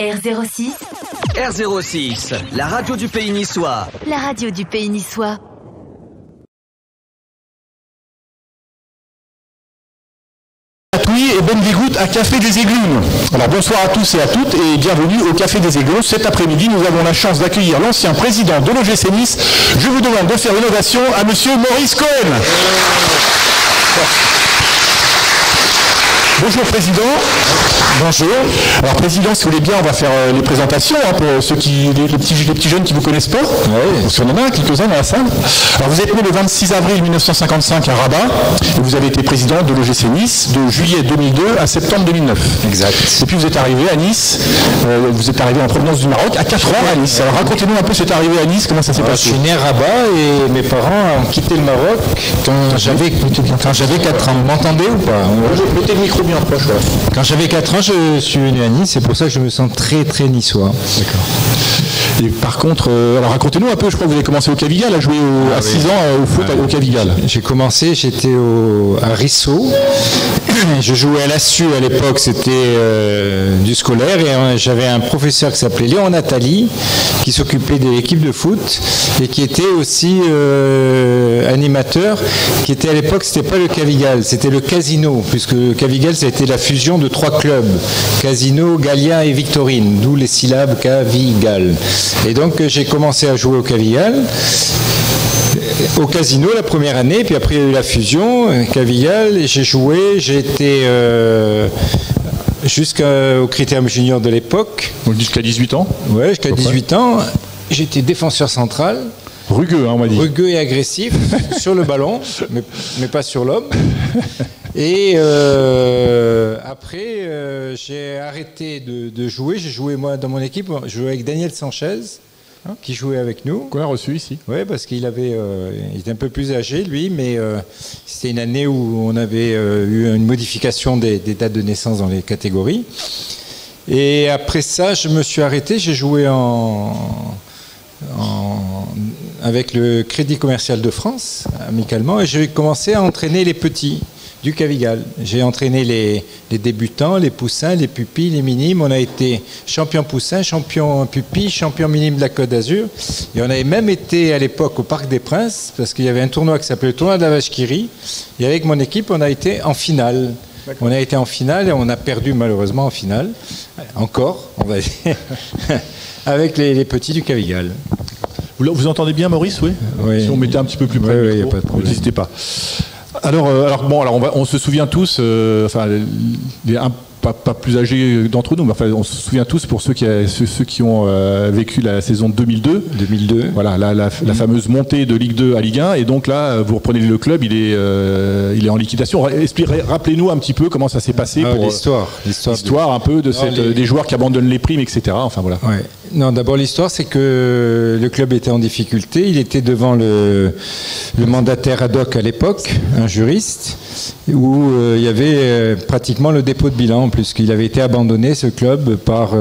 R06. R06, la radio du pays niçois. La radio du pays niçois. Et bonne dégoûte à Café des Églumes. Alors bonsoir à tous et à toutes et bienvenue au Café des Églumes. Cet après-midi, nous avons la chance d'accueillir l'ancien président de l'OGC Nice. Je vous demande de faire une ovation à monsieur Maurice Cohen. Bonjour Président. Bonjour. Alors Président, si vous voulez bien, on va faire les présentations pour ceux les petits jeunes qui ne vous connaissent pas. Oui. Parce qu'on en a quelques-uns dans la salle. Alors vous êtes né le 26 avril 1955 à Rabat et vous avez été président de l'OGC Nice de juillet 2002 à septembre 2009. Exact. Et puis vous êtes arrivé à Nice, vous êtes arrivé en provenance du Maroc à 4 ans à Nice. Alors racontez-nous un peu cette arrivée à Nice, comment ça s'est passé. Je suis né à Rabat et mes parents ont quitté le Maroc quand j'avais 4 ans. Vous m'entendez ou pas? Mettez le micro bien proche. Voilà. Quand j'avais 4 ans, je suis venu à Nice, c'est pour ça que je me sens très très niçois. D'accord. Et par contre, alors racontez-nous un peu, je crois que vous avez commencé au Cavigal, à jouer à 6 ans au foot au Cavigal. J'ai commencé, j'étais à Rissot, je jouais à l'assu à l'époque, c'était du scolaire, et j'avais un professeur qui s'appelait Léon Nathalie, qui s'occupait de l'équipe de foot, et qui était aussi animateur, qui était à l'époque, c'était pas le Cavigal, c'était le Casino, puisque le Cavigal, ça a été la fusion de 3 clubs, Casino, Gallia et Victorine, d'où les syllabes Cavigal. Et donc j'ai commencé à jouer au Cavigal, au Casino la première année, puis après il y a eu la fusion, Cavigal, et j'ai joué, j'ai été jusqu'au Critérium Junior de l'époque. Donc jusqu'à 18 ans? Oui, jusqu'à 18 ans. J'étais défenseur central. Rugueux, hein, on m'a dit. Rugueux et agressif, sur le ballon, mais pas sur l'homme. Et après, j'ai arrêté de jouer. J'ai joué, moi, dans mon équipe, je jouais avec Daniel Sanchez, qui jouait avec nous. Qu'on a reçu ici. Oui, parce qu'il il était un peu plus âgé, lui, mais c'était une année où on avait eu une modification des dates de naissance dans les catégories. Et après ça, je me suis arrêté. J'ai joué avec le Crédit Commercial de France, amicalement, et j'ai commencé à entraîner les petits du Cavigal. J'ai entraîné les débutants, les poussins, les pupilles, les minimes. On a été champion poussin, champion pupille, champion minime de la Côte d'Azur. Et on avait même été à l'époque au Parc des Princes, parce qu'il y avait un tournoi qui s'appelait le tournoi de la Vache qui rit. Et avec mon équipe, on a été en finale. D'accord. On a été en finale et on a perdu malheureusement en finale. Encore, on va dire, avec les petits du Cavigal. Vous entendez bien, Maurice? Oui. Si on mettait un petit peu plus près, il n'y a pas de problème. N'hésitez pas. Alors on se souvient tous, pas plus âgés d'entre nous, mais enfin, on se souvient tous pour ceux qui ont vécu la saison 2002. Voilà, la fameuse montée de Ligue 2 à Ligue 1. Et donc là, vous reprenez le club, il est en liquidation. Rappelez-nous un petit peu comment ça s'est passé pour l'histoire un peu de des joueurs qui abandonnent les primes, etc. Enfin voilà. Ouais. Non, d'abord l'histoire, c'est que le club était en difficulté. Il était devant le mandataire ad hoc à l'époque, un juriste, où il y avait pratiquement le dépôt de bilan, puisqu'il avait été abandonné, ce club, par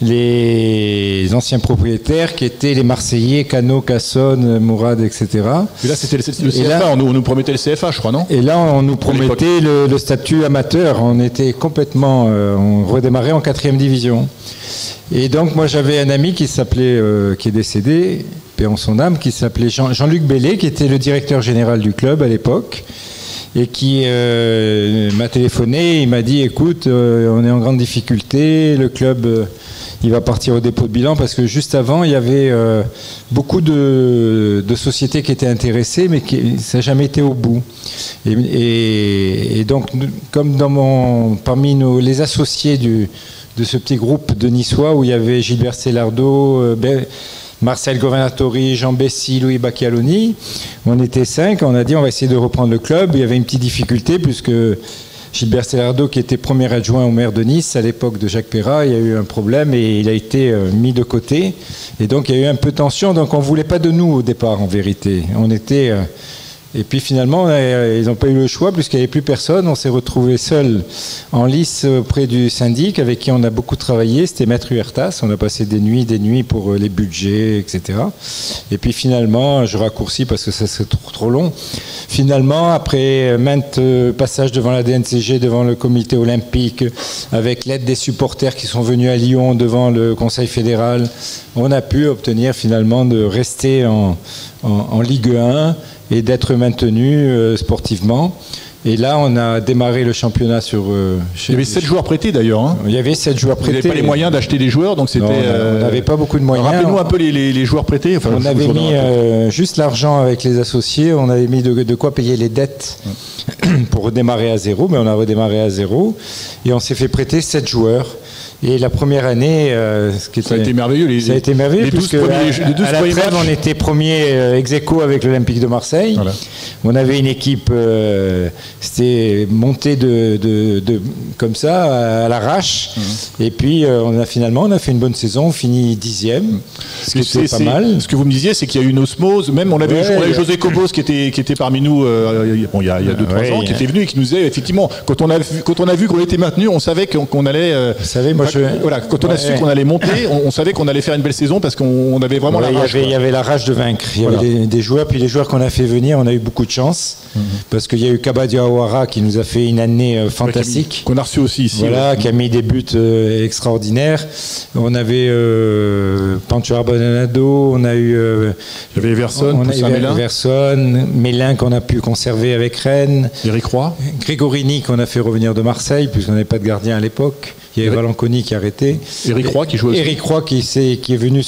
les anciens propriétaires qui étaient les Marseillais, Cano, Cassone, Mourad, etc. Et là, c'était le CFA, on nous promettait le CFA, je crois, non? Et là, on nous promettait le statut amateur. On était complètement... on redémarrait en 4e division. Et donc, moi, j'avais un ami qui s'appelait, qui est décédé, paix en son âme, qui s'appelait Jean-Luc Bellet, qui était le directeur général du club à l'époque, et qui m'a téléphoné. Il m'a dit, écoute, on est en grande difficulté, le club, il va partir au dépôt de bilan, parce que juste avant, il y avait beaucoup de sociétés qui étaient intéressées, mais ça n'a jamais été au bout. Et donc, comme parmi les associés de ce petit groupe de Niçois où il y avait Gilbert Celardo, Marcel Governatori, Jean Bessy, Louis Bacchialoni, on était 5, on a dit on va essayer de reprendre le club. Il y avait une petite difficulté puisque Gilbert Celardo, qui était premier adjoint au maire de Nice à l'époque de Jacques Perrat, il y a eu un problème et il a été mis de côté. Et donc il y a eu un peu de tension, donc on ne voulait pas de nous au départ en vérité. On était Et puis finalement, ils n'ont pas eu le choix puisqu'il n'y avait plus personne. On s'est retrouvé seul en lice auprès du syndic avec qui on a beaucoup travaillé. C'était Maître Huertas. On a passé des nuits pour les budgets, etc. Et puis finalement, je raccourcis parce que ça serait trop long. Finalement, après maintes passages devant la DNCG, devant le comité olympique, avec l'aide des supporters qui sont venus à Lyon devant le Conseil fédéral, on a pu obtenir finalement de rester en Ligue 1 et d'être maintenu sportivement. Et là, on a démarré le championnat sur... il y avait 7 joueurs prêtés d'ailleurs. Hein. Il y avait 7 joueurs prêtés. Vous n'avez pas les moyens d'acheter des joueurs, donc c'était... on n'avait pas beaucoup de moyens. Rappelez-nous un peu les joueurs prêtés. Enfin, on avait mis juste l'argent avec les associés, on avait mis de quoi payer les dettes pour redémarrer à zéro, mais on a redémarré à zéro. Et on s'est fait prêter 7 joueurs. Et la première année, ça a été merveilleux. Ça a été merveilleux, puisque à la trêve, on était premier ex-aequo avec l'Olympique de Marseille. Voilà. On avait une équipe, c'était monté comme ça, à l'arrache. Et puis, on a fait une bonne saison, on finit 10e, ce qui était pas mal. Ce que vous me disiez, c'est qu'il y a eu une osmose. Même, on avait José Cobos qui était parmi nous il y a 2-3 ans, qui était venu et qui nous disait, effectivement, quand on a vu qu'on était maintenu, on savait qu'on allait... Vous savez, moi, voilà, quand on a su qu'on allait monter, on savait qu'on allait faire une belle saison parce qu'on avait vraiment la rage. Il y avait la rage de vaincre. Il y avait des joueurs, puis les joueurs qu'on a fait venir, on a eu beaucoup de chance. Parce qu'il y a eu Kaba Diawara qui nous a fait une année fantastique. Qu'on a reçu aussi ici. Voilà, qui a mis des buts extraordinaires. On avait Pancho Arbonado, on a eu... il y avait Everson, Mélin qu'on a pu conserver avec Rennes. Eric Roy. Grégorini qu'on a fait revenir de Marseille, puisqu'on n'avait pas de gardien à l'époque. Il y avait Valanconi qui a arrêté. Eric Roy qui joue aussi. Eric Roy qui est venu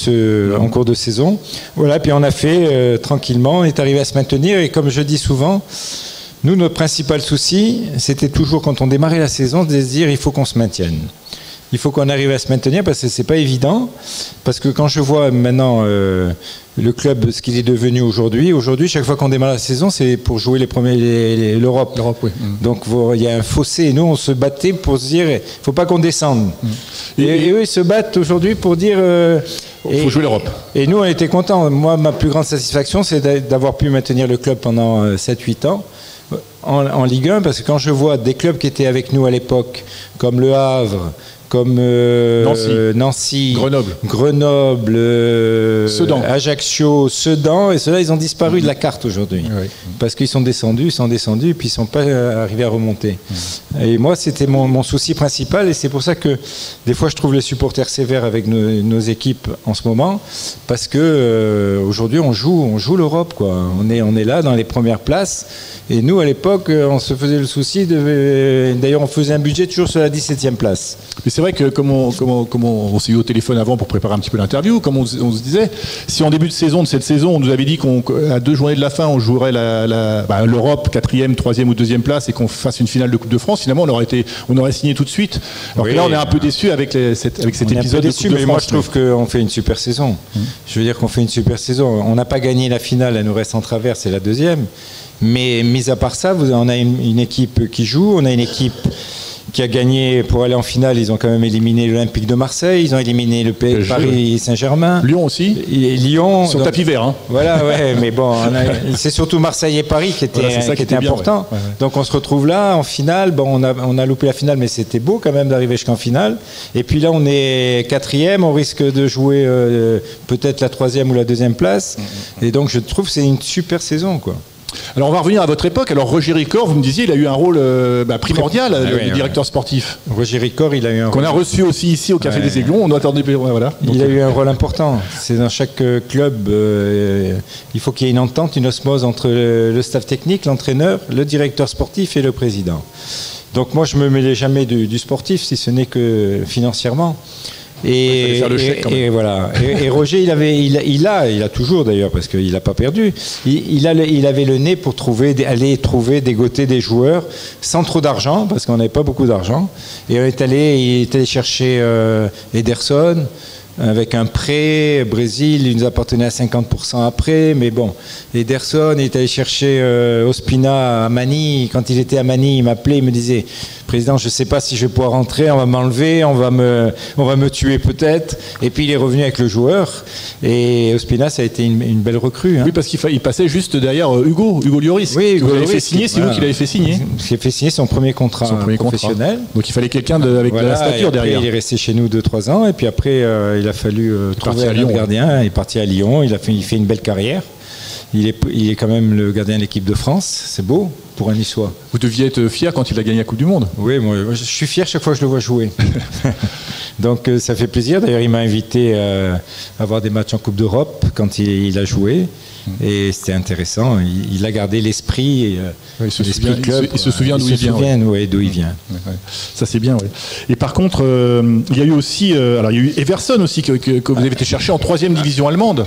en cours de saison. Voilà, puis on a fait tranquillement, on est arrivé à se maintenir. Et comme je dis souvent, nous, notre principal souci, c'était toujours quand on démarrait la saison de se dire il faut qu'on se maintienne. Il faut qu'on arrive à se maintenir parce que c'est pas évident. Parce que quand je vois maintenant le club, ce qu'il est devenu aujourd'hui, chaque fois qu'on démarre la saison, c'est pour jouer l'Europe. Oui. Donc il y a un fossé. Et nous, on se battait pour se dire, il faut pas qu'on descende. Et eux, ils se battent aujourd'hui pour dire... il faut jouer l'Europe. Et nous, on était contents. Moi, ma plus grande satisfaction, c'est d'avoir pu maintenir le club pendant 7-8 ans. En Ligue 1, parce que quand je vois des clubs qui étaient avec nous à l'époque, comme Le Havre, comme Nancy, Grenoble, Sedan. Ajaccio, Sedan, et ceux-là, ils ont disparu de la carte aujourd'hui. Oui. Parce qu'ils sont descendus, et puis ils ne sont pas arrivés à remonter. Et moi, c'était mon souci principal, et c'est pour ça que des fois, je trouve les supporters sévères avec nos équipes en ce moment, parce que aujourd'hui, on joue l'Europe, quoi. On est là dans les premières places, et nous, à l'époque, on se faisait le souci d'ailleurs, on faisait un budget toujours sur la 17e place. Mais c'est vrai que comme on s'est eu au téléphone avant pour préparer un petit peu l'interview, comme on se disait, si en début de cette saison, on nous avait dit qu'à 2 journées de la fin, on jouerait l'Europe, 4e, 3e ou 2e place et qu'on fasse une finale de Coupe de France, finalement, on aurait signé tout de suite. Alors que là, on est un peu déçu avec cet épisode de Coupe de France. Mais moi, je trouve qu'on fait une super saison. Je veux dire qu'on fait une super saison. On n'a pas gagné la finale, elle nous reste en travers, c'est la 2e. Mais mis à part ça, on a une équipe qui joue, on a une équipe qui a gagné pour aller en finale. Ils ont quand même éliminé l'Olympique de Marseille, ils ont éliminé le Paris Saint-Germain. Lyon aussi. Et Lyon. Sur tapis vert. Hein. Voilà, ouais, mais bon, c'est surtout Marseille et Paris qui étaient importants. Ouais. Donc on se retrouve là en finale. Bon, on a loupé la finale, mais c'était beau quand même d'arriver jusqu'en finale. Et puis là, on est 4e, on risque de jouer peut-être la 3e ou la 2e place. Et donc je trouve que c'est une super saison, quoi. Alors on va revenir à votre époque. Alors Roger Ricor, vous me disiez, il a eu un rôle primordial, le directeur sportif. Roger Ricor, il a eu un rôle... Qu'on a reçu aussi ici au Café des Aiglons. On doit attendre. Voilà. Il a eu un rôle important. C'est dans chaque club, il faut qu'il y ait une entente, une osmose entre le staff technique, l'entraîneur, le directeur sportif et le président. Donc moi, je me mêlais jamais du sportif, si ce n'est que financièrement. Et voilà. Et Roger, il a toujours d'ailleurs, parce qu'il n'a pas perdu. Il avait le nez pour aller trouver, dégoter des joueurs sans trop d'argent, parce qu'on n'avait pas beaucoup d'argent. Et il est allé chercher Ederson avec un prêt. Brésil, il nous appartenait à 50% après, mais bon. Ederson, il est allé chercher Ospina à Manille. Quand il était à Manille, il m'appelait, il me disait: président, je ne sais pas si je vais pouvoir rentrer, on va m'enlever, on va me tuer peut-être. Et puis il est revenu avec le joueur. Et Ospina, ça a été une belle recrue. Hein. Oui, parce qu'il passait juste derrière Hugo Lloris. Oui, Hugo Lloris, fait signer, c'est vous qui l'avez fait signer. Qui a fait signer son premier contrat professionnel. Donc il fallait quelqu'un avec de la stature derrière. Il est resté chez nous 2-3 ans. Et puis après, il a fallu trouver un gardien. Il est parti à Lyon. Il fait une belle carrière. Il est quand même le gardien de l'équipe de France. C'est beau pour un Niçois. Vous deviez être fier quand il a gagné la Coupe du Monde. Oui, moi, je suis fier chaque fois que je le vois jouer. Donc ça fait plaisir. D'ailleurs, il m'a invité à voir des matchs en Coupe d'Europe quand il a joué. Et c'était intéressant. Il a gardé l'esprit. Il se souvient d'où il vient. D'où il vient. Ça c'est bien. Ouais. Et par contre, il y a eu aussi, il y a eu Everson aussi que vous avez été chercher en 3e division allemande.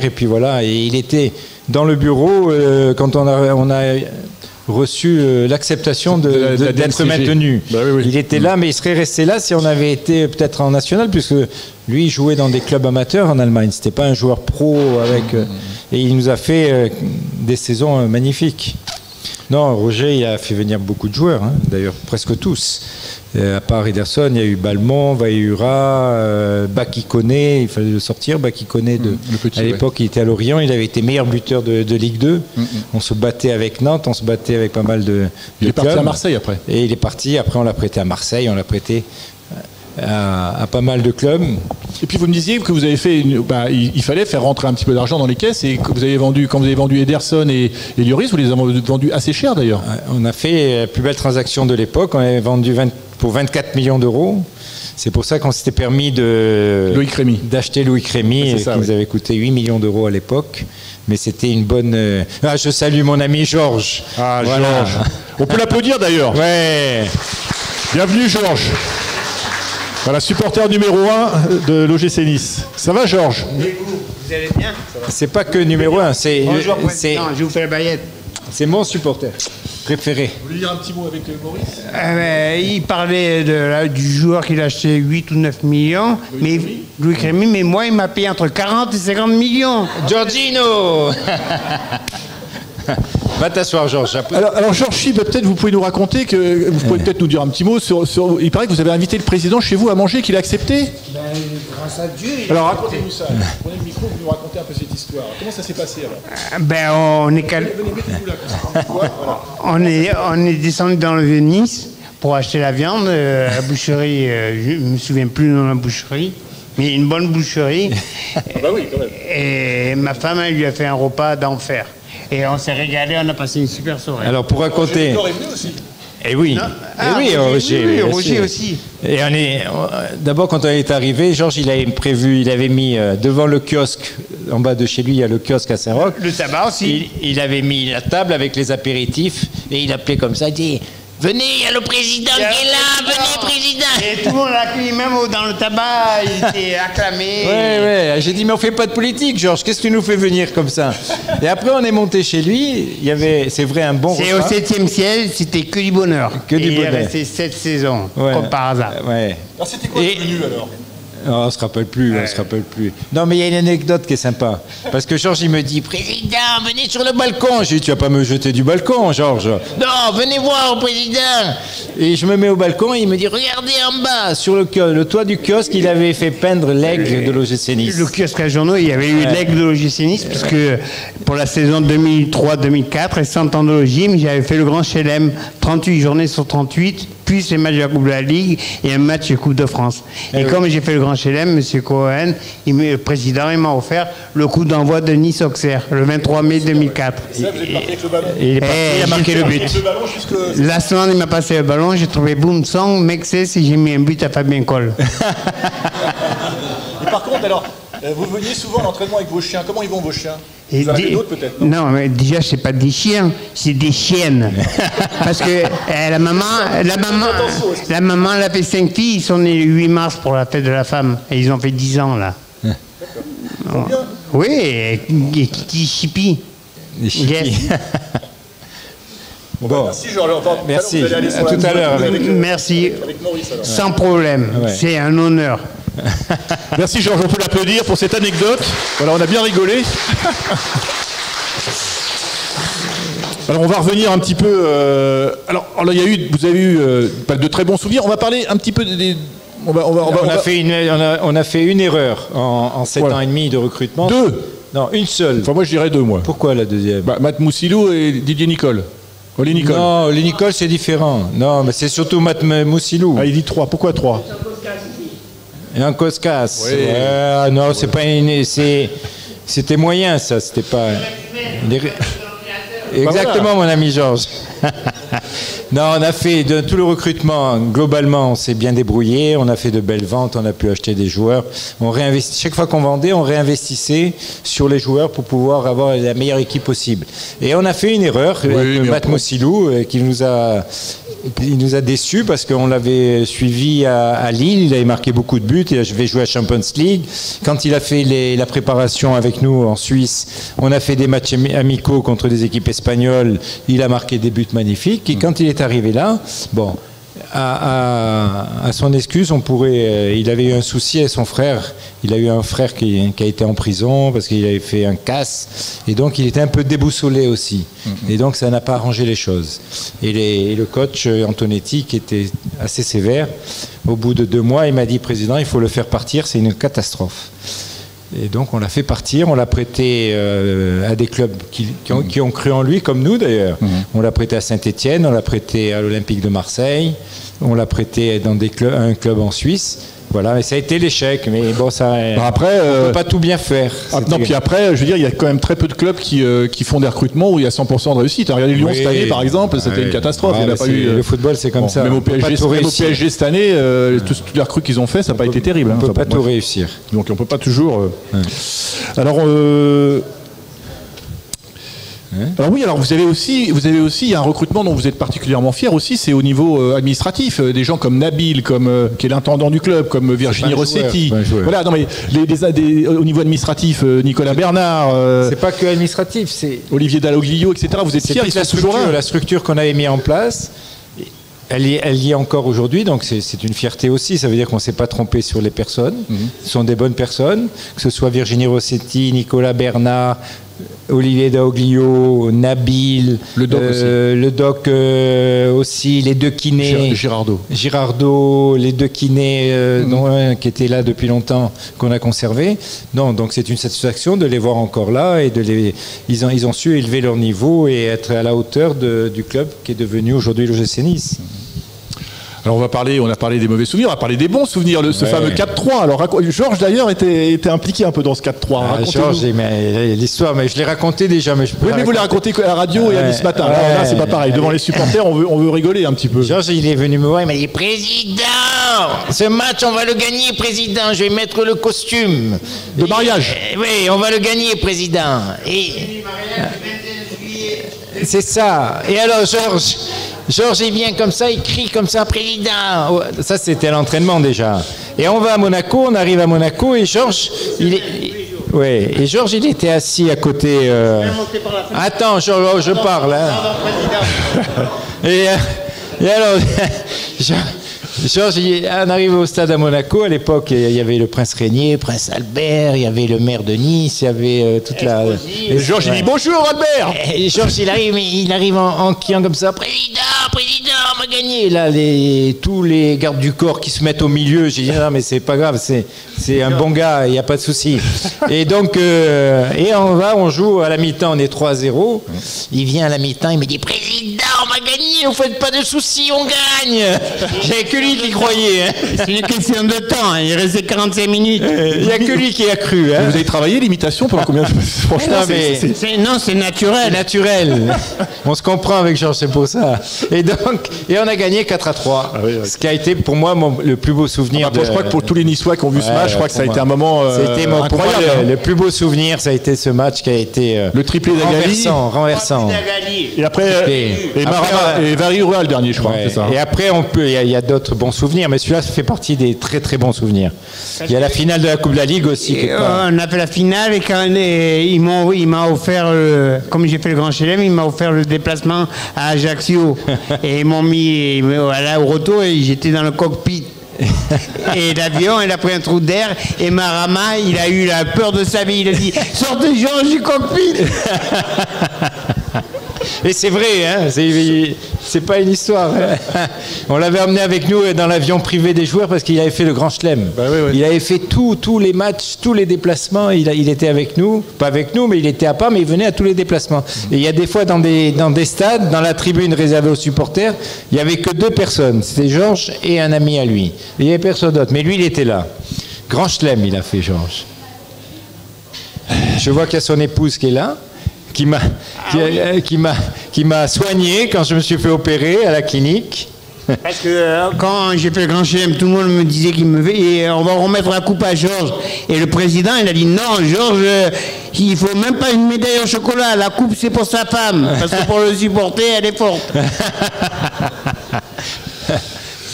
Et puis voilà, et il était dans le bureau quand on a reçu l'acceptation d'être maintenu. Bah oui. Il était là, mais il serait resté là si on avait été peut-être en national, puisque lui il jouait dans des clubs amateurs en Allemagne. C'était pas un joueur pro et il nous a fait des saisons magnifiques. Non, Roger, il a fait venir beaucoup de joueurs, hein, d'ailleurs presque tous. À part Ederson, il y a eu Balmont, Vaihura, Bakikone, il fallait le sortir. Bakikone, à l'époque, il était à Lorient, il avait été meilleur buteur de Ligue 2. On se battait avec Nantes, on se battait avec pas mal de Il est clubs. parti à Marseille après. Et il est parti, après on l'a prêté à Marseille, on l'a prêté à pas mal de clubs. Et puis vous me disiez que vous avez fait, il fallait faire rentrer un petit peu d'argent dans les caisses et que quand vous avez vendu Ederson et Lloris, vous les avez vendus assez cher d'ailleurs. On a fait la plus belle transaction de l'époque, on avait vendu pour 24 millions d'euros. C'est pour ça qu'on s'était permis d'acheter Loïc Rémy, qui nous avait coûté 8 millions d'euros à l'époque. Mais c'était une bonne... je salue mon ami Georges. Ah, voilà. Georges. On peut l'applaudir d'ailleurs. Ouais. Bienvenue Georges. Voilà, supporter numéro 1 de l'OGC Nice. Ça va Georges? Vous allez bien? C'est pas que numéro 1, c'est... Bonjour président, je vous fais la baguette. C'est mon supporter préféré. Vous voulez dire un petit mot avec Maurice? Il parlait du joueur qu'il a acheté 8 ou 9 millions, Louis Rémy, mais moi il m'a payé entre 40 et 50 millions. Giorgino. Va t'asseoir, Georges. Alors Georges, peut-être vous pouvez nous raconter que vous pouvez peut-être nous dire un petit mot sur. Il paraît que vous avez invité le président chez vous à manger, qu'il a accepté. Grâce à Dieu. Alors racontez-nous ça. Prenez le micro, vous nous racontez un peu cette histoire. Comment ça s'est passé alors? On est descendu dans le Nice pour acheter la viande. La boucherie, je ne me souviens plus de la boucherie. Mais une bonne boucherie. Bah oui, quand même. Et ma femme, elle lui a fait un repas d'enfer. Et on s'est régalé, on a passé une super soirée. Alors pour raconter... aussi. Eh oui. Roger aussi. Et d'abord quand on est arrivé, Georges il avait mis devant le kiosque, en bas de chez lui il y a le kiosque à Saint-Roch. Le tabac aussi. Il avait mis la table avec les apéritifs et il appelait comme ça, il dit venez, il y a le président qui est là, venez président. Et tout le monde l'a accueilli, même dans le tabac, il était acclamé. Ouais, j'ai dit mais on fait pas de politique, Georges, qu'est-ce que tu nous fais venir comme ça? Et après on est monté chez lui, il y avait, c'est vrai, un bon repas. C'est au 7e ciel, c'était que du bonheur. Que du bonheur. Il est resté 7 saisons, comme par hasard. Alors c'était quoi le menu alors? Non, on se rappelle plus. Non, mais il y a une anecdote qui est sympa. Parce que Georges, il me dit, président, venez sur le balcon. Je dis, tu vas pas me jeter du balcon, Georges. Non, venez voir, président. Et je me mets au balcon et il me dit, regardez en bas, sur le toit du kiosque, il avait fait peindre l'aigle de l'OGC Nice. Le kiosque à journaux, il y avait eu l'aigle de l'OGC Nice, puisque pour la saison 2003-2004 et 100 ans de l'OGM, j'avais fait le grand chelem, 38 journées sur 38, plus les matchs de la Coupe de la Ligue et un match de Coupe de France. Et comme j'ai fait le Grand Chelem, M. Cohen, le président, il m'a offert le coup d'envoi de Nice-Auxerre, le 23 mai 2004. Vous êtes parti avec le ballon. Et il est parti, il a marqué le but. Le ballon jusque... La semaine, il m'a passé le ballon, j'ai trouvé boum song, Mexès, et j'ai mis un but à Fabien Coll. Et par contre, alors, vous veniez souvent à l'entraînement avec vos chiens. Comment ils vont vos chiens? Et Vous en avez d'autres peut-être? non, mais déjà, c'est pas des chiens, c'est des chiennes. Parce que la maman, elle a fait 5 filles, ils sont nés le 8 mars pour la fête de la femme. Et ils ont fait 10 ans, là. Oui, et Kiki Chippy. Les chippies. Yes. Bon, merci, Georges. Merci. Vous allez aller sur À la- tout à l'heure avec- Merci. avec Maurice, alors. Sans problème. Ouais. C'est un honneur. Merci Georges, on peut l'applaudir pour cette anecdote. Voilà, on a bien rigolé. Alors on va revenir un petit peu. Alors là, il y a eu, vous avez eu pas de très bons souvenirs. On va parler un petit peu des. On On a fait une erreur en 7 Voilà. ans et demi de recrutement. Deux. Non, une seule. Enfin moi je dirais deux moi. Pourquoi la deuxième? Matt Moussilou et Didier Nicole. Oli Nicole. Non, les Nicole, c'est différent. Non, mais c'est surtout Matt Moussilou. Ah, il dit trois. Pourquoi trois? Et un Koskas. Oui. Ouais, non, c'est pas une. C'était moyen, ça. C'était pas. Exactement, mon ami Georges. Non, on a fait de tout le recrutement. Globalement, on s'est bien débrouillé. On a fait de belles ventes. On a pu acheter des joueurs. On réinvestit. Chaque fois qu'on vendait, on réinvestissait sur les joueurs pour pouvoir avoir la meilleure équipe possible. Et on a fait une erreur avec mais Matt Moussilou qui nous a. Il nous a déçus parce qu'on l'avait suivi à Lille, il avait marqué beaucoup de buts, il avait joué à Champions League. Quand il a fait la préparation avec nous en Suisse, on a fait des matchs amicaux contre des équipes espagnoles, il a marqué des buts magnifiques. Et quand il est arrivé là, bon, à son excuse, il avait eu un souci avec son frère. Il a eu un frère qui a été en prison parce qu'il avait fait un casse. Et donc, il était un peu déboussolé aussi. Et donc, ça n'a pas arrangé les choses. Et le coach Antonetti, qui était assez sévère, au bout de 2 mois, il m'a dit, président, il faut le faire partir, c'est une catastrophe. Et donc, on l'a fait partir, on l'a prêté à des clubs qui ont cru en lui, comme nous d'ailleurs. On l'a prêté à Saint-Étienne, on l'a prêté à l'Olympique de Marseille, on l'a prêté dans à un club en Suisse. Voilà, et ça a été l'échec, mais bon, ça. Après, on peut pas tout bien faire. non, puis après, je veux dire, il y a quand même très peu de clubs qui font des recrutements où il y a 100% de réussite. Regardez Lyon cette année, par exemple, c'était une catastrophe. Il y en a pas eu, le football, c'est comme ça. Même au On peut pas PSG, tout même au réussir. PSG cette année, toutes les recrues qu'ils ont fait, ça n'a pas été terrible. On hein. peut Enfin, pas bon, tout bref. réussir. Donc on peut pas toujours. Alors. Alors oui, alors vous avez aussi, il y a un recrutement dont vous êtes particulièrement fier aussi, c'est au niveau administratif, des gens comme Nabil, qui est l'intendant du club, comme Virginie Rossetti. Voilà, non mais au niveau administratif, Nicolas Bernard, C'est pas que administratif, c'est Olivier Dalloglio, etc. Vous êtes fiers, ils sont toujours là. La structure qu'on avait mis en place, elle y est encore aujourd'hui, donc c'est une fierté aussi. Ça veut dire qu'on ne s'est pas trompé sur les personnes. Ce sont des bonnes personnes, que ce soit Virginie Rossetti, Nicolas Bernard, Olivier Daoglio, Nabil, le doc aussi, les 2 kinés. Girardot, les 2 kinés qui étaient là depuis longtemps, qu'on a conservés. Non, donc c'est une satisfaction de les voir encore là et ils ont su élever leur niveau et être à la hauteur du club qui est devenu aujourd'hui l'OGC Nice. Alors on a parlé des mauvais souvenirs, on va parler des bons souvenirs, ce fameux 4-3. Alors Georges d'ailleurs était impliqué un peu dans ce 4-3. Georges, l'histoire, mais je l'ai raconté déjà, mais je peux. Oui, mais vous l'avez raconté à la radio et à ce matin. Là, c'est pas pareil. Devant les supporters, on veut rigoler un petit peu. Georges, il est venu me voir, il m'a dit, président, ce match, on va le gagner, président. Je vais mettre le costume de mariage. Oui, on va le gagner, président. Et c'est ça. Et alors, Georges, il vient comme ça, il crie comme ça, président. Ça, c'était à l'entraînement déjà. Et on va à Monaco, on arrive à Monaco et Georges, il était assis à côté. Attends, Georges, je parle. Hein. Et alors, Georges, on arrive au stade à Monaco. À l'époque, il y avait le prince Régnier, le prince Albert, il y avait le maire de Nice, il y avait toute la. Et Georges, il dit bonjour Albert. Et Georges, il arrive en criant comme ça, président, on va gagner. Là, tous les gardes du corps qui se mettent au milieu, j'ai dit non, mais c'est pas grave, c'est un bon gars, il n'y a pas de souci. Et donc, on joue à la mi-temps, on est 3-0. Il vient à la mi-temps, il me dit président, on va gagner, vous faites pas de soucis, on gagne. J'avais que lui qui croyait. Hein. C'est une question de temps, il restait 45 minutes. Il n'y a que lui qui a cru. Hein. Vous avez travaillé l'imitation pendant combien de temps? Franchement, Non, c'est naturel. Naturel. On se comprend avec Georges, c'est pour ça. Et on a gagné 4-3. Ah oui. Ce qui a été pour moi le plus beau souvenir. Je crois que pour tous les Niçois qui ont vu ce match, je crois que ça a été un moment incroyable. Pour moi, le plus beau souvenir, ça a été ce match qui a été le triplé d'Agali. Renversant. Et après, et Marama et Varirua le dernier, je crois. C'est ça. Et après, il y a d'autres bons souvenirs, mais celui-là fait partie des très très bons souvenirs. Il y a la finale de la Coupe de la Ligue aussi. On a fait la finale et il m'a offert, comme j'ai fait le Grand Chelem, il m'a offert le déplacement à Ajaccio. Et ils m'ont mis au retour et j'étais dans le cockpit. Et l'avion, il a pris un trou d'air et Marama, il a eu la peur de sa vie. Il a dit « Sortez Georges du cockpit !» Et c'est vrai, hein, c'est pas une histoire. Hein. On l'avait emmené avec nous dans l'avion privé des joueurs parce qu'il avait fait le Grand Chelem. Bah oui. Il avait fait tous les matchs, tous les déplacements. Il était avec nous, pas avec nous, mais il était à part, mais il venait à tous les déplacements. Et il y a des fois dans des stades, dans la tribune réservée aux supporters, il n'y avait que 2 personnes. C'était Georges et un ami à lui. Il n'y avait personne d'autre, mais lui, il était là. Grand Chelem, il a fait, Georges. Je vois qu'il y a son épouse qui est là. Qui m'a soigné quand je me suis fait opérer à la clinique. Parce que quand j'ai fait le Grand Chelem, tout le monde me disait qu'il me fait et on va remettre la coupe à Georges. Et le président, il a dit non, Georges, il faut même pas une médaille au chocolat. La coupe, c'est pour sa femme. Parce que pour le supporter, elle est forte.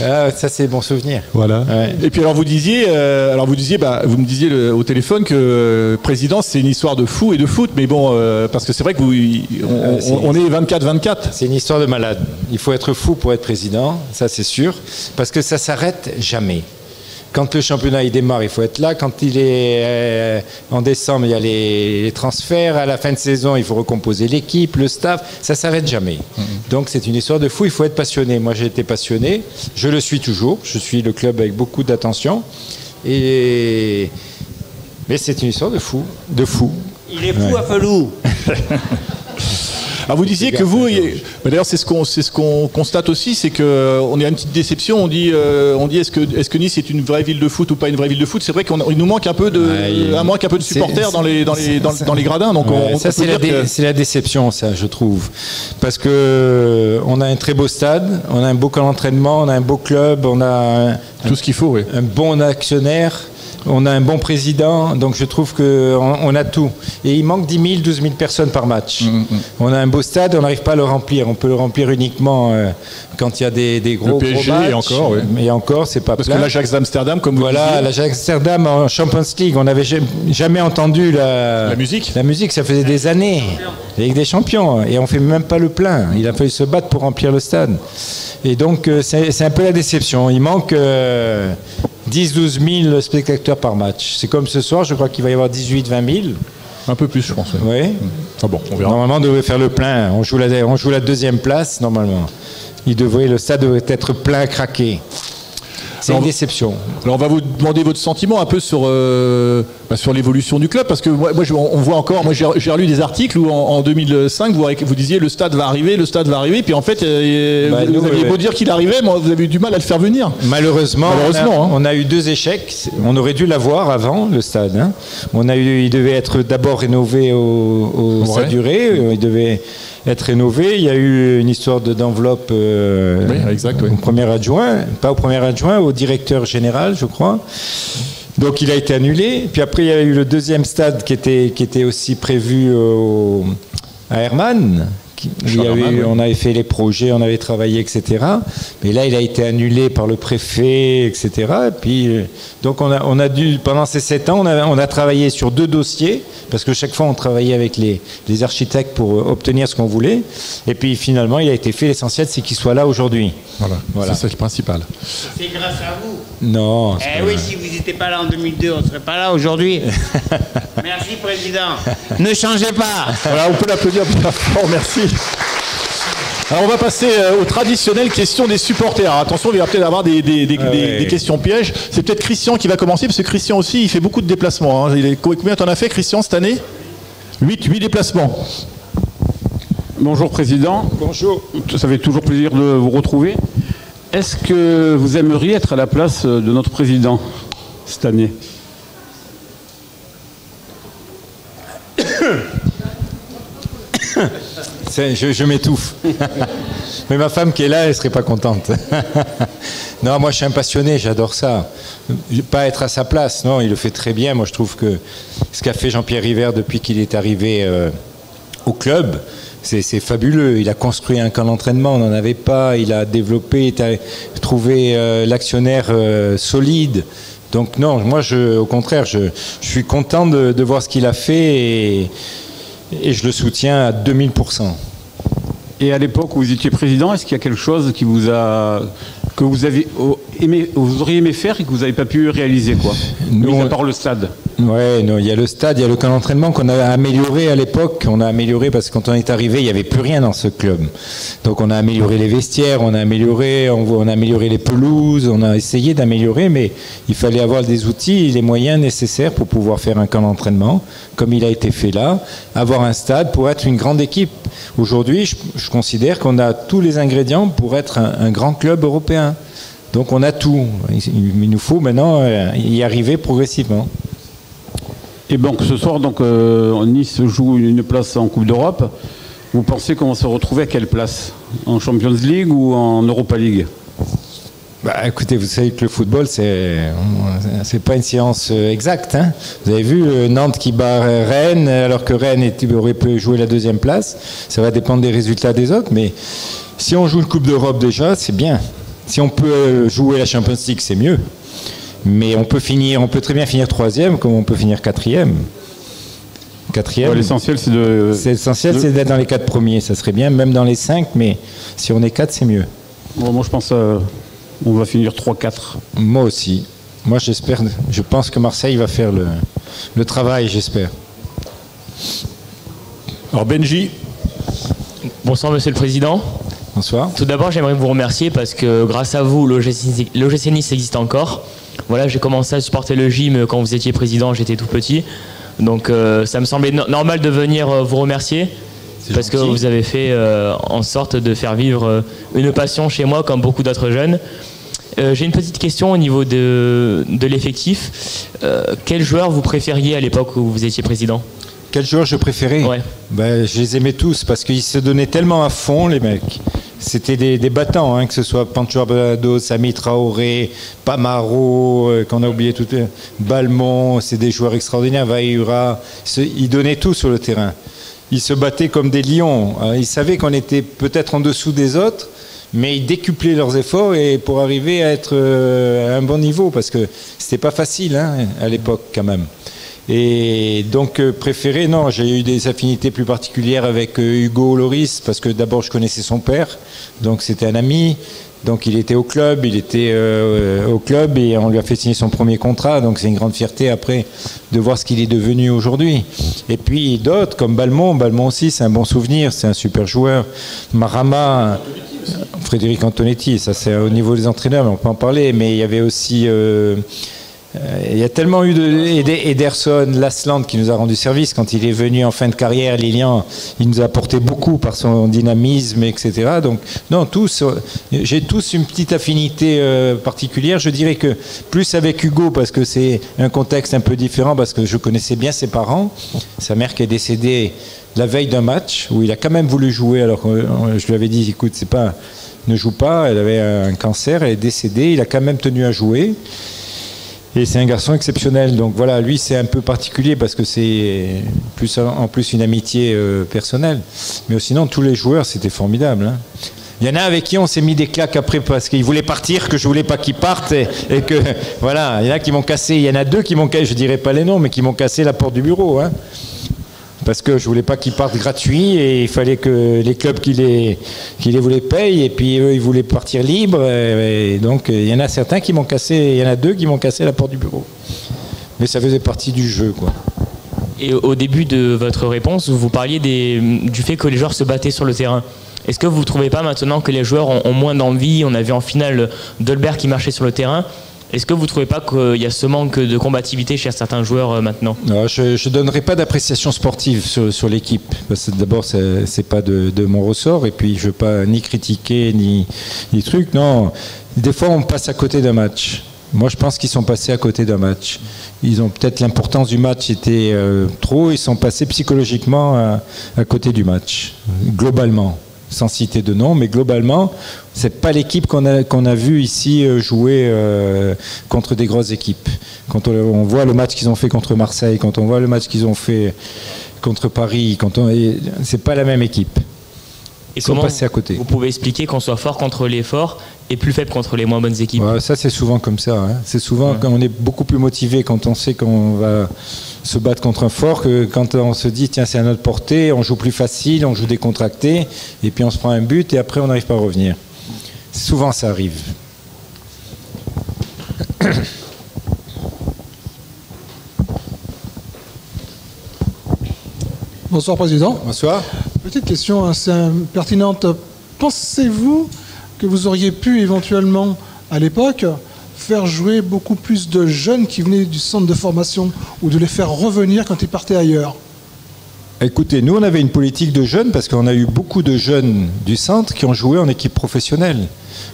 Ah, ça c'est bon souvenir. Voilà. Ouais. Et puis alors vous me disiez au téléphone que président c'est une histoire de fou et de foot, mais bon parce que c'est vrai que on est 24-24. C'est une histoire de malade. Il faut être fou pour être président, ça c'est sûr, parce que ça s'arrête jamais. Quand le championnat il démarre, il faut être là. Quand il est en décembre, il y a les transferts. À la fin de saison, il faut recomposer l'équipe, le staff. Ça s'arrête jamais. Donc c'est une histoire de fou. Il faut être passionné. Moi, j'ai été passionné. Je le suis toujours. Je suis le club avec beaucoup d'attention. Mais c'est une histoire de fou. De fou. Il est fou à Felou. Alors vous disiez que vous, d'ailleurs c'est ce qu'on constate aussi, c'est qu'on est à une petite déception. On dit est-ce que Nice est une vraie ville de foot ou pas une vraie ville de foot. C'est vrai qu'il nous manque un peu de supporters dans les gradins. Donc ça c'est la déception, ça je trouve, parce que on a un très beau stade, on a un beau camp d'entraînement, on a un beau club, on a tout ce qu'il faut, oui. Un bon actionnaire. On a un bon président, donc je trouve qu'on a tout. Et il manque 10 000, 12 000 personnes par match. On a un beau stade, on n'arrive pas à le remplir. On peut le remplir uniquement quand il y a des gros PSG, matchs. Et encore, oui. Et encore, c'est pas parce plein. Que l'Ajax d'Amsterdam, comme vous disiez. Voilà, l'Ajax d'Amsterdam en Champions League, on n'avait jamais entendu la musique. La musique, ça faisait des années. Avec des champions. Et on ne fait même pas le plein. Il a fallu se battre pour remplir le stade. Et donc, c'est un peu la déception. Il manque 10-12 000 spectateurs par match. C'est comme ce soir, je crois qu'il va y avoir 18-20 000. Un peu plus, je pense. Oui. Ah bon, on verra. Normalement, on devrait faire le plein. On joue la deuxième place, normalement. Le stade devrait être plein, craqué. C'est une déception. Alors on va vous demander votre sentiment un peu sur l'évolution du club, parce que on voit encore, moi j'ai relu des articles où en 2005 vous disiez le stade va arriver, puis en fait vous aviez beau dire qu'il arrivait, mais vous avez eu du mal à le faire venir. Malheureusement on a eu 2 échecs. On aurait dû l'avoir avant le stade. Hein. Il devait être d'abord rénové au sa durée, il devait être rénové. Il y a eu une histoire d'enveloppe au premier adjoint, pas au premier adjoint, au directeur général, je crois. Donc il a été annulé. Puis après, il y a eu le deuxième stade qui était aussi prévu à Hermann. On avait fait les projets, on avait travaillé, etc. Mais là, il a été annulé par le préfet, etc. Et puis, donc on a dû, pendant ces 7 ans, on a travaillé sur 2 dossiers, parce que chaque fois, on travaillait avec les architectes pour obtenir ce qu'on voulait. Et puis finalement, il a été fait. L'essentiel, c'est qu'il soit là aujourd'hui. Voilà. C'est le principal. C'est grâce à vous. Non. Oui, si vous n'étiez pas là en 2002, on ne serait pas là aujourd'hui. Merci, Président. Ne changez pas. Voilà, on peut l'applaudir bien fort, merci. Alors on va passer aux traditionnelles questions des supporters. Alors, attention, il va peut-être avoir des questions pièges. C'est peut-être Christian qui va commencer, parce que Christian aussi, il fait beaucoup de déplacements. Hein. Combien t'en as fait, Christian, cette année ? 8 déplacements. Bonjour Président. Bonjour. Ça fait toujours plaisir de vous retrouver. Est-ce que vous aimeriez être à la place de notre Président cette année? Je m'étouffe. Mais ma femme qui est là, elle serait pas contente. Non, moi je suis un passionné, j'adore ça. Pas être à sa place, non, il le fait très bien. Moi je trouve que ce qu'a fait Jean-Pierre River depuis qu'il est arrivé au club, c'est fabuleux. Il a construit un camp d'entraînement, on n'en avait pas. Il a développé, il a trouvé l'actionnaire solide. Donc non, moi au contraire, je suis content de voir ce qu'il a fait et je le soutiens à 2000%. Et à l'époque où vous étiez président, est-ce qu'il y a quelque chose que vous auriez aimé faire et que vous n'avez pas pu réaliser, quoi, mis à part le stade? Ouais, non, il y a le stade, il y a le camp d'entraînement qu'on a amélioré à l'époque. On a amélioré parce que quand on est arrivé, il n'y avait plus rien dans ce club. Donc on a amélioré les vestiaires, on a amélioré les pelouses, on a essayé d'améliorer, mais il fallait avoir des outils et les moyens nécessaires pour pouvoir faire un camp d'entraînement, comme il a été fait là, avoir un stade pour être une grande équipe. Aujourd'hui, je considère qu'on a tous les ingrédients pour être un grand club européen. Donc on a tout. Il nous faut maintenant y arriver progressivement. Et donc ce soir, Nice joue une place en Coupe d'Europe. Vous pensez qu'on va se retrouver à quelle place? En Champions League ou en Europa League? Écoutez, vous savez que le football, c'est pas une science exacte. Hein. Vous avez vu Nantes qui bat Rennes, alors que Rennes aurait pu jouer la deuxième place. Ça va dépendre des résultats des autres, mais si on joue une Coupe d'Europe déjà, c'est bien. Si on peut jouer la Champions League, c'est mieux. Mais on peut très bien finir 3e comme on peut finir 4e. Ouais, l'essentiel, c'est d'être dans les 4 premiers. Ça serait bien, même dans les 5, mais si on est 4, c'est mieux. Bon, moi, je pense qu'on va finir 3-4. Moi aussi. Moi, j'espère. Je pense que Marseille va faire le travail, j'espère. Alors, Benji. Bonsoir, Monsieur le Président. Bonsoir. Tout d'abord, j'aimerais vous remercier parce que grâce à vous, l'OGC Nice existe encore. Voilà, j'ai commencé à supporter le gym quand vous étiez président, j'étais tout petit. Donc ça me semblait normal de venir vous remercier parce que vous avez fait en sorte de faire vivre une passion chez moi comme beaucoup d'autres jeunes. J'ai une petite question au niveau de l'effectif. Quel joueur vous préfériez à l'époque où vous étiez président? Quel joueur je préférais? Ouais. Je les aimais tous parce qu'ils se donnaient tellement à fond, les mecs. C'était des battants, hein, que ce soit Pancho Balado, Sami Traoré, Pamaro, qu'on a oublié tout, Balmont, c'est des joueurs extraordinaires, Vaïura, ils donnaient tout sur le terrain. Ils se battaient comme des lions. Ils savaient qu'on était peut-être en dessous des autres, mais ils décuplaient leurs efforts et pour arriver à être à un bon niveau, parce que c'était pas facile hein, à l'époque quand même. Et donc préféré, non, j'ai eu des affinités plus particulières avec Hugo Loris parce que d'abord je connaissais son père, donc c'était un ami, donc il était au club et on lui a fait signer son premier contrat, donc c'est une grande fierté après de voir ce qu'il est devenu aujourd'hui. Et puis d'autres comme Balmont aussi c'est un bon souvenir, c'est un super joueur. Marama, Frédéric Antonetti, ça c'est au niveau des entraîneurs, mais on peut en parler, mais il y avait aussi... il y a tellement eu Ederson, Lasland qui nous a rendu service quand il est venu en fin de carrière. Lilian, il nous a apporté beaucoup par son dynamisme, etc. Donc, non, j'ai tous une petite affinité particulière. Je dirais que plus avec Hugo, parce que c'est un contexte un peu différent, parce que je connaissais bien ses parents. Sa mère qui est décédée la veille d'un match où il a quand même voulu jouer, alors que je lui avais dit, écoute, ne joue pas. Elle avait un cancer, elle est décédée. Il a quand même tenu à jouer. Et c'est un garçon exceptionnel. Donc voilà, lui c'est un peu particulier parce que c'est en plus une amitié personnelle. Mais sinon, tous les joueurs, c'était formidable. Hein. Il y en a avec qui on s'est mis des claques après parce qu'ils voulaient partir, que je voulais pas qu'ils partent. Et que, voilà, il y en a qui m'ont cassé. Il y en a 2 qui m'ont cassé, je dirais pas les noms, mais qui m'ont cassé la porte du bureau. Hein. Parce que je voulais pas qu'ils partent gratuits et il fallait que les clubs qui les voulaient payent et puis eux ils voulaient partir libres et donc il y en a certains qui m'ont cassé, il y en a 2 qui m'ont cassé la porte du bureau. Mais ça faisait partie du jeu quoi. Et au début de votre réponse, vous parliez du fait que les joueurs se battaient sur le terrain. Est-ce que vous ne trouvez pas maintenant que les joueurs ont moins d'envie? On a vu en finale Dolberg qui marchait sur le terrain. Est-ce que vous ne trouvez pas qu'il y a ce manque de combativité chez certains joueurs maintenant? Non, je ne donnerai pas d'appréciation sportive sur l'équipe, parce que d'abord, c'est pas de mon ressort, et puis je ne veux pas ni critiquer, ni truc. Non, des fois, on passe à côté d'un match. Moi, je pense qu'ils sont passés à côté d'un match. Ils ont peut-être l'importance du match était trop, ils sont passés psychologiquement à côté du match, globalement. Sans citer de nom, mais globalement, c'est pas l'équipe qu'on a vu ici jouer contre des grosses équipes. Quand on voit le match qu'ils ont fait contre Marseille, quand on voit le match qu'ils ont fait contre Paris, c'est pas la même équipe. Et ils sont passés à côté. Vous pouvez expliquer qu'on soit fort contre les forts et plus faible contre les moins bonnes équipes? Ça, c'est souvent comme ça. Hein. C'est souvent quand on est beaucoup plus motivé quand on sait qu'on va se battre contre un fort que quand on se dit tiens, c'est à notre portée, on joue plus facile, on joue décontracté, et puis on se prend un but et après on n'arrive pas à revenir. Souvent, ça arrive. Bonsoir, Président. Bonsoir. Petite question assez pertinente. Pensez-vous que vous auriez pu éventuellement, à l'époque, faire jouer beaucoup plus de jeunes qui venaient du centre de formation ou de les faire revenir quand ils partaient ailleurs? Écoutez, nous on avait une politique de jeunes parce qu'on a eu beaucoup de jeunes du centre qui ont joué en équipe professionnelle.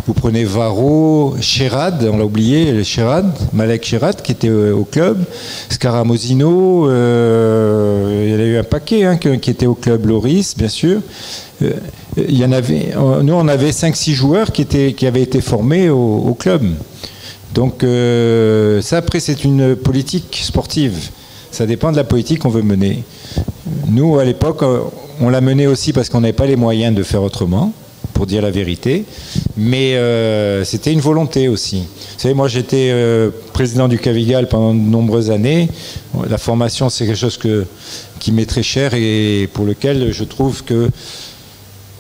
Vous prenez Varro, Chérad, on l'a oublié, Chérad, Malek Chérad qui était au club, Scaramosino, il y en a eu un paquet qui était au club, Loris bien sûr. Il y en avait, nous on avait 5-6 joueurs qui avaient été formés au club. Donc ça après c'est une politique sportive, ça dépend de la politique qu'on veut mener. Nous à l'époque on l'a menée aussi parce qu'on n'avait pas les moyens de faire autrement, pour dire la vérité, mais c'était une volonté aussi. Vous savez, moi j'étais président du Cavigal pendant de nombreuses années, la formation c'est quelque chose qui m'est très cher et pour lequel je trouve que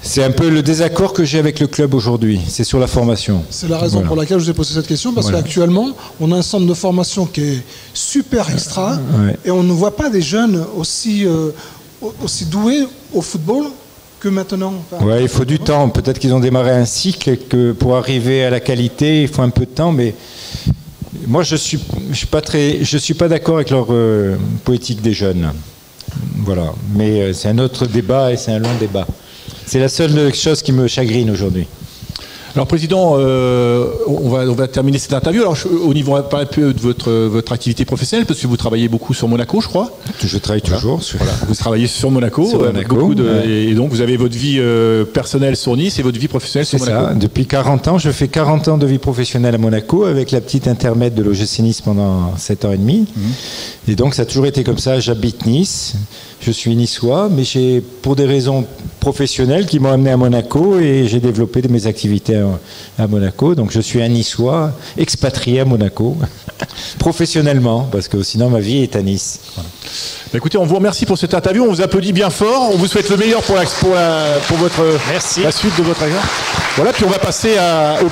c'est un peu le désaccord que j'ai avec le club aujourd'hui, c'est sur la formation. C'est la raison pour laquelle je vous ai posé cette question, parce qu'actuellement, on a un centre de formation qui est super extra, et on ne voit pas des jeunes aussi doués au football que maintenant. Il faut du temps. Peut-être qu'ils ont démarré un cycle et que pour arriver à la qualité, il faut un peu de temps, mais moi, je suis pas d'accord avec leur politique des jeunes. Voilà. Mais c'est un autre débat et c'est un long débat. C'est la seule chose qui me chagrine aujourd'hui. Alors, Président, on va terminer cette interview. Alors, au niveau, on va parler un peu de votre activité professionnelle, parce que vous travaillez beaucoup sur Monaco, je crois. Je travaille toujours. Voilà. Vous travaillez sur Monaco. Et donc, vous avez votre vie personnelle sur Nice et votre vie professionnelle sur Monaco. C'est ça. Depuis 40 ans, je fais 40 ans de vie professionnelle à Monaco, avec la petite intermède de l'OGC Nice pendant 7 ans et demi. Et donc, ça a toujours été comme ça. J'habite Nice. Je suis niçois, mais j'ai, pour des raisons professionnelles, qui m'ont amené à Monaco et j'ai développé mes activités à Monaco. Donc je suis un niçois expatrié à Monaco, professionnellement, parce que sinon ma vie est à Nice. Voilà. Écoutez, on vous remercie pour cette interview, on vous applaudit bien fort, on vous souhaite le meilleur pour la suite de votre agenda. Voilà, puis on va passer aux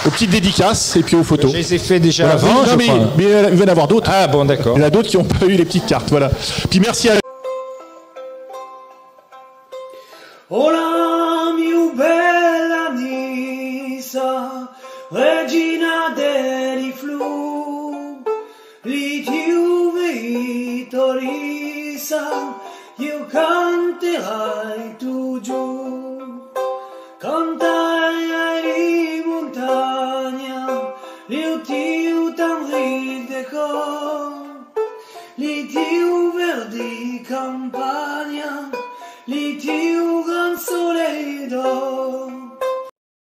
petites dédicaces et puis aux photos. Je les ai fait déjà avant, mais il va y en avoir d'autres. Ah bon, d'accord. Il y en a d'autres qui n'ont pas eu les petites cartes, voilà. Puis merci à... Hola, mia bella Nisa, regina dei flu, li tiu vittorisa, io canterai tu giù, cantai di montagna, io tiu tan rideco, li tiu verdi campagna, li tiu